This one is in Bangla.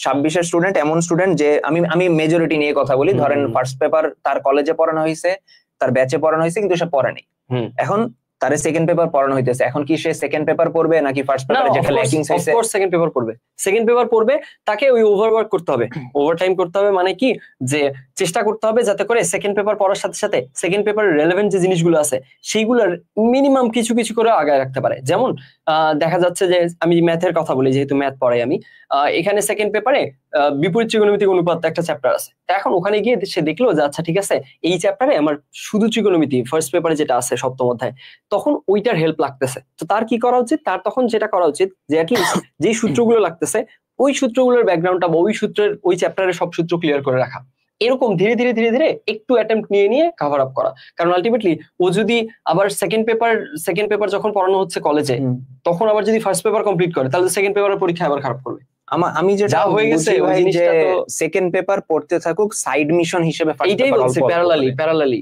26-এর স্টুডেন্ট এমন স্টুডেন্ট যে আমি মেজরিটি নিয়ে কথা বলি, ধরেন ফার্স্ট পেপার তার কলেজে পড়ানো হয়েছে, তার ব্যাচে পড়ানো হয়েছে, কিন্তু সে পড়েনি। এখন তারে সেকেন্ড পেপার পড়ানো হইতেছে, এখন কি সে সেকেন্ড পেপার পড়বে নাকি ফার্স্ট পেপারে যেটা ল্যাকিংস হইছে? অফকোর্স সেকেন্ড পেপার পড়বে, সেকেন্ড পেপার পড়বে। তাকে ওই ওভারওয়ার্ক করতে হবে, ওভারটাইম করতে হবে। মানে কি, যে চেষ্টা করতে হবে যাতে করে সেকেন্ড পেপার পড়ার সাথে সাথে সেকেন্ড পেপারের রেলেভেন্ট যে জিনিসগুলো আছে সেইগুলোর মিনিমাম কিছু কিছু করে আগায় রাখতে পারে। যেমন দেখা যাচ্ছে যে আমি ম্যাথের কথা বলি, যেহেতু ম্যাথ পড়াই আমি, এখানে সেকেন্ড পেপারে বিপরীত ত্রিকোণমিতিক অনুপাত একটা চ্যাপ্টার আছে। এখন ওখানে গিয়ে সে দেখলো যে আচ্ছা ঠিক আছে, এই চ্যাপ্টারে আমার শুধু ত্রিকোণমিতি ফার্স্ট পেপারে যেটা আছে সপ্তম অধ্যায়, তখন ওইটার হেল্প লাগতেছে। তো তার কি করা উচিত? তার তখন যেটা করা উচিত যে অ্যাটলিস্ট যে সূত্রগুলো লাগতেছে ওই সূত্রগুলোর ব্যাকগ্রাউন্ডটা বা ওই সূত্রের ওই চ্যাপ্টারের সব সূত্র ক্লিয়ার করে রাখা। এরকম ধীরে ধীরে ধীরে ধীরে একটু অ্যাটেম্প্ট নিয়ে নিয়ে কভার আপ করা। কারণ আলটিমেটলি ও যদি আবার সেকেন্ড পেপার যখন পড়ানো হচ্ছে কলেজে, তখন আবার যদি ফার্স্ট পেপার কমপ্লিট করে, তাহলে সেকেন্ড পেপারের পরীক্ষা আবার খারাপ করবে। আমি যেটা হয়ে গেছে ওই জিনিসটা, তো সেকেন্ড পেপার পড়তে থাকুক, সাইড মিশন হিসেবে এইটাই বলছি, প্যারালালি